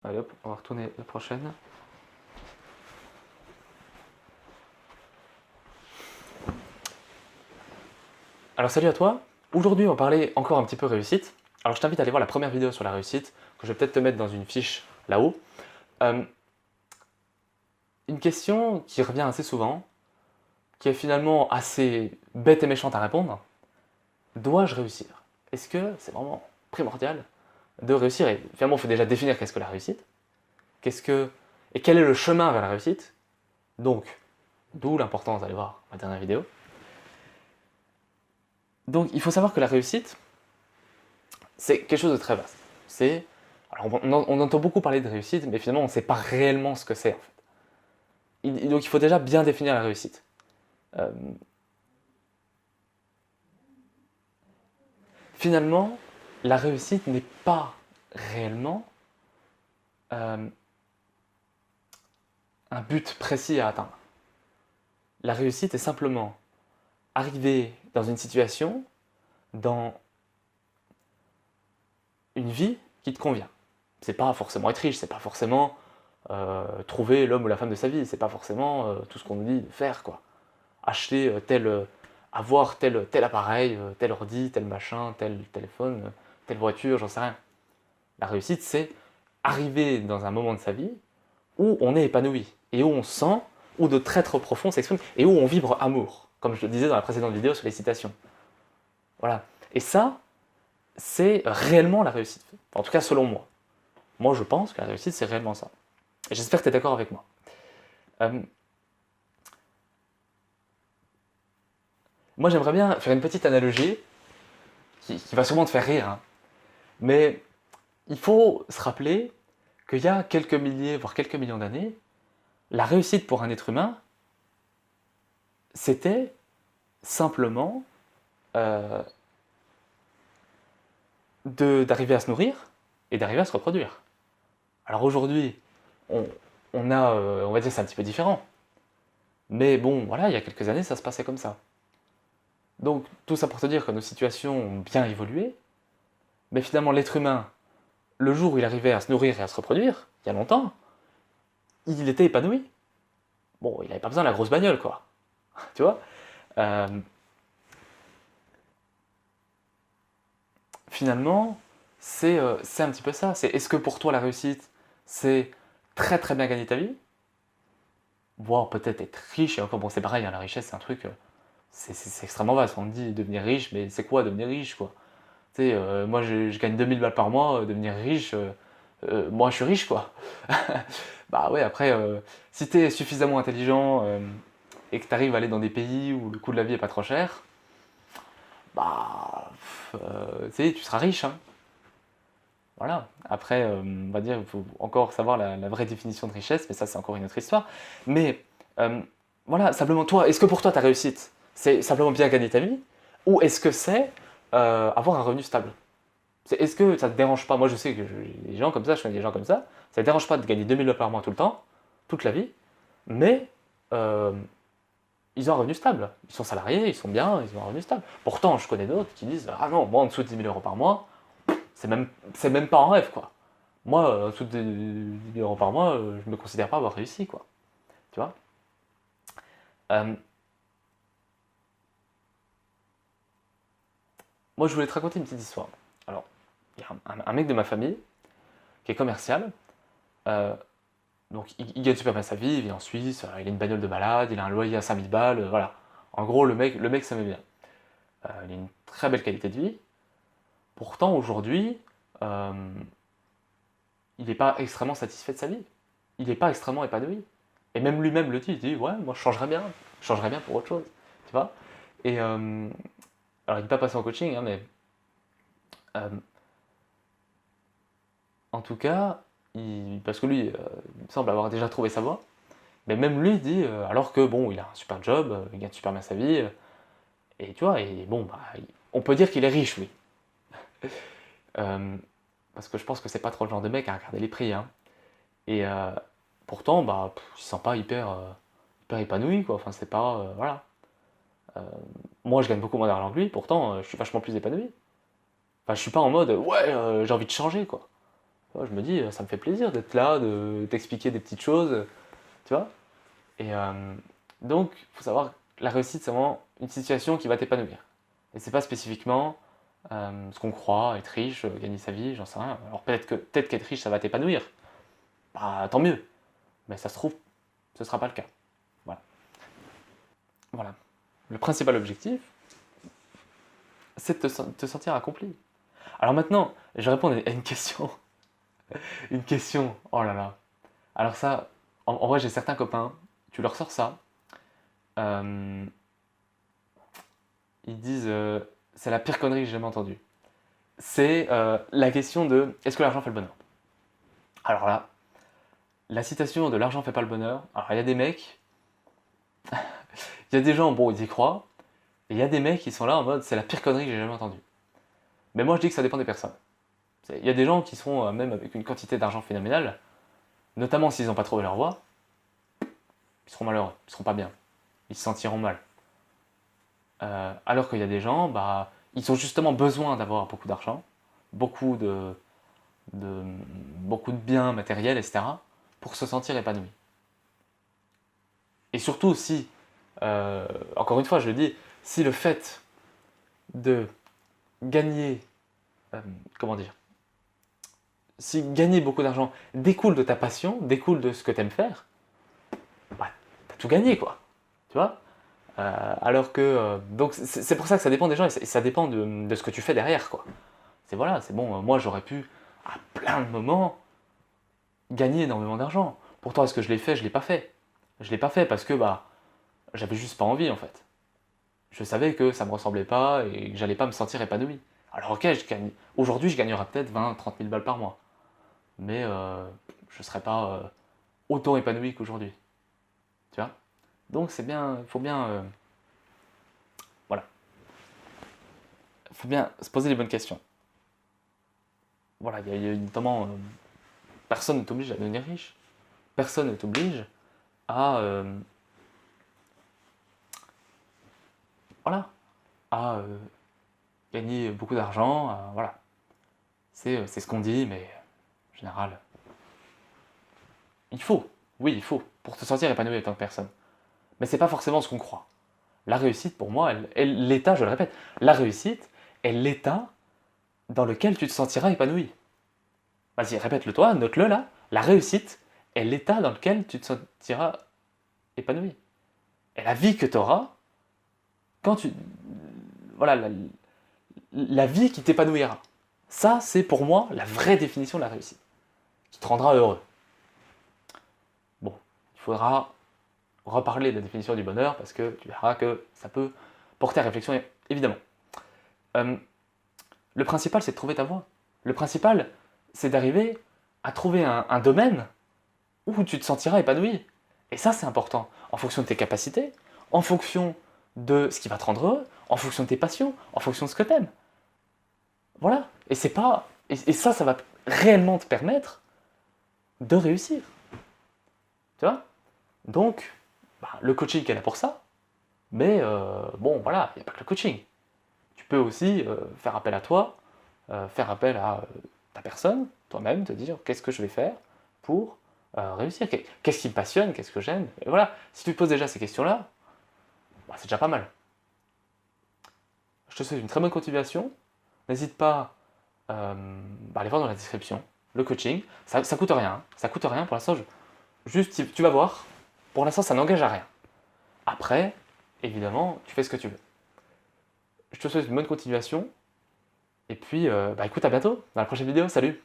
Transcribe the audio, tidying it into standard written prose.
Allez hop, on va retourner la prochaine. Alors salut à toi. Aujourd'hui on va parler encore un petit peu réussite. Alors je t'invite à aller voir la première vidéo sur la réussite, que je vais peut-être te mettre dans une fiche là-haut. Euh, une question qui revient assez souvent, qui est finalement assez bête et méchante à répondre. Dois-je réussir? Est-ce que c'est vraiment primordial de réussir? Et finalement il faut déjà définir qu'est-ce que la réussite. Et quel est le chemin vers la réussite? Donc, d'où l'importance d'aller voir ma dernière vidéo. Donc il faut savoir que la réussite, c'est quelque chose de très vaste. Alors on entend beaucoup parler de réussite, mais finalement on ne sait pas réellement ce que c'est en fait. Donc il faut déjà bien définir la réussite. Euh, Finalement, la réussite n'est pas réellement euh, un but précis à atteindre. La réussite est simplement arriver dans une situation, dans une vie qui te convient. C'est pas forcément être riche, c'est pas forcément trouver l'homme ou la femme de sa vie, c'est pas forcément tout ce qu'on nous dit de faire, quoi. Acheter avoir tel appareil, tel ordi, tel machin, tel téléphone, telle voiture, j'en sais rien. La réussite, c'est arriver dans un moment de sa vie où on est épanoui et où on sent, où de traîtres profonds s'expriment et où on vibre amour, comme je le disais dans la précédente vidéo sur les citations. Voilà. Et ça, c'est réellement la réussite. En tout cas, selon moi. Moi, je pense que la réussite, c'est réellement ça. Et j'espère que tu es d'accord avec moi. Euh, Moi, j'aimerais bien faire une petite analogie qui va sûrement te faire rire, hein. Mais il faut se rappeler qu'il y a quelques milliers, voire quelques millions d'années, la réussite pour un être humain, c'était simplement euh, d'arriver à se nourrir et d'arriver à se reproduire. Alors aujourd'hui, on, on va dire que c'est un petit peu différent. Mais bon, voilà, il y a quelques années, ça se passait comme ça. Donc tout ça pour te dire que nos situations ont bien évolué, mais finalement l'être humain, le jour où il arrivait à se nourrir et à se reproduire, il y a longtemps, il était épanoui. Bon, il n'avait pas besoin de la grosse bagnole, quoi. Tu vois. Euh, Finalement, c'est un petit peu ça. Est-ce que pour toi la réussite, c'est très très bien gagner ta vie, voire peut-être être riche, et encore bon c'est pareil, hein, la richesse c'est un truc, c'est extrêmement vaste. On me dit devenir riche, mais c'est quoi devenir riche, quoi? Tu sais, moi je gagne 2000 balles par mois, devenir riche, moi je suis riche, quoi. Bah ouais, après, si tu es suffisamment intelligent et que tu arrives à aller dans des pays où le coût de la vie est pas trop cher, bah, tu sais, tu seras riche, hein. Voilà. Après, on va dire, il faut encore savoir la vraie définition de richesse, mais ça, c'est encore une autre histoire. Mais euh, voilà, simplement, toi, est-ce que pour toi, ta réussite, c'est simplement bien gagner ta vie, ou est-ce que c'est avoir un revenu stable? Est-ce que ça te dérange pas? Moi, je sais que des gens comme ça, je connais des gens comme ça ne dérange pas de gagner 2000 euros par mois tout le temps, toute la vie, mais euh, ils ont un revenu stable. Ils sont salariés, ils sont bien, ils ont un revenu stable. Pourtant, je connais d'autres qui disent, ah non, moi, en dessous de 10 000 euros par mois, c'est même pas un rêve, quoi. Moi, en dessous de 10 000 euros par mois, je me considère pas avoir réussi, quoi. Tu vois. Euh, Moi, je voulais te raconter une petite histoire. Alors, il y a un mec de ma famille qui est commercial. euh, donc, il gagne super bien sa vie, il vit en Suisse, il a une bagnole de malade, il a un loyer à 5000 balles, voilà. En gros, le mec ça met bien. Il a une très belle qualité de vie. Pourtant, aujourd'hui, euh, il n'est pas extrêmement satisfait de sa vie. Il n'est pas extrêmement épanoui. Et même lui-même le dit, il dit, ouais, moi je changerais bien pour autre chose, tu vois. Et alors il n'est pas passé en coaching, hein, mais euh, en tout cas, parce que lui, il semble avoir déjà trouvé sa voie, mais même lui dit, alors que bon, il a un super job, il gagne super bien sa vie, et tu vois, et bon, bah, on peut dire qu'il est riche, lui. Euh, Parce que je pense que c'est pas trop le genre de mec à regarder les prix, hein. Et pourtant, bah, il se sent pas hyper épanoui, quoi. Enfin, c'est pas. Voilà. Euh, Moi, je gagne beaucoup moins d'argent que lui, pourtant, je suis vachement plus épanoui. Enfin, je suis pas en mode, ouais, j'ai envie de changer, quoi. Je me dis, ça me fait plaisir d'être là, de t'expliquer des petites choses, tu vois. Et donc, il faut savoir que la réussite, c'est vraiment une situation qui va t'épanouir. Et c'est pas spécifiquement ce qu'on croit, être riche, gagner sa vie, j'en sais rien. Alors peut-être qu'être riche, ça va t'épanouir. Bah, tant mieux. Mais ça se trouve, ce ne sera pas le cas. Voilà. Voilà. Le principal objectif, c'est de te sentir accompli. Alors maintenant, je vais répondre à une question. Une question, oh là là. Alors ça, en vrai, j'ai certains copains, tu leur sors ça, euh, ils disent c'est la pire connerie que j'ai jamais entendue. C'est la question de est-ce que l'argent fait le bonheur? Alors là, la citation de l'argent fait pas le bonheur, alors il y a des mecs, il y a des gens, bon, ils y croient, et il y a des mecs qui sont là en mode c'est la pire connerie que j'ai jamais entendue. Mais moi je dis que ça dépend des personnes. Il y a des gens qui sont même avec une quantité d'argent phénoménale, notamment s'ils n'ont pas trouvé leur voie, ils seront malheureux, ils seront pas bien, ils se sentiront mal. Alors qu'il y a des gens, bah, ils ont justement besoin d'avoir beaucoup d'argent, beaucoup de, beaucoup de biens matériels, etc., pour se sentir épanoui. Et surtout si, encore une fois, je le dis, si le fait de gagner, comment dire, si gagner beaucoup d'argent découle de ta passion, découle de ce que tu aimes faire, bah, t'as tout gagné, quoi. Tu vois. Alors que, donc c'est pour ça que ça dépend des gens et ça dépend de ce que tu fais derrière, quoi. C'est voilà, c'est bon, moi j'aurais pu, à plein de moments, gagner énormément d'argent. Pourtant, est-ce que je l'ai fait? Je l'ai pas fait. Je l'ai pas fait parce que bah, j'avais juste pas envie en fait. Je savais que ça me ressemblait pas et que j'allais pas me sentir épanoui. Alors ok, aujourd'hui je gagnerais peut-être 20-30 000 balles par mois. Mais je serais pas autant épanoui qu'aujourd'hui. Tu vois. Donc c'est bien, il faut bien, voilà, il faut bien se poser les bonnes questions. Voilà, il y a notamment, personne ne t'oblige à devenir riche. Personne ne t'oblige à, voilà, à gagner beaucoup d'argent, voilà. C'est ce qu'on dit, mais en général, il faut, oui, il faut, pour te sentir épanoui en tant que personne. Mais c'est pas forcément ce qu'on croit. La réussite, pour moi, l'état, je le répète, la réussite est l'état dans lequel tu te sentiras épanoui. Vas-y, répète-le toi, note-le là. La réussite est l'état dans lequel tu te sentiras épanoui. Et la vie que tu auras, quand tu. Voilà, la vie qui t'épanouira. Ça, c'est pour moi la vraie définition de la réussite, qui te rendra heureux. Bon, il faudra reparler de la définition du bonheur parce que tu verras que ça peut porter à réflexion, évidemment. Euh, le principal, c'est de trouver ta voie. Le principal, c'est d'arriver à trouver un domaine où tu te sentiras épanoui. Et ça, c'est important. En fonction de tes capacités, en fonction de ce qui va te rendre heureux, en fonction de tes passions, en fonction de ce que tu aimes. Voilà. Et c'est pas. Et ça va réellement te permettre de réussir. Tu vois. Donc, bah, le coaching est là pour ça. Mais bon, voilà, il n'y a pas que le coaching. Tu peux aussi faire appel à toi, faire appel à ta personne, toi-même, te dire qu'est-ce que je vais faire pour réussir, qu'est-ce qui me passionne, qu'est-ce que j'aime. Et voilà, si tu te poses déjà ces questions-là, bah, c'est déjà pas mal. Je te souhaite une très bonne continuation. N'hésite pas à aller voir dans la description le coaching. Ça coûte rien. Hein. Ça coûte rien pour l'instant. Juste, tu vas voir. Pour l'instant, ça n'engage à rien. Après, évidemment, tu fais ce que tu veux. Je te souhaite une bonne continuation. Et puis, bah écoute, à bientôt dans la prochaine vidéo. Salut!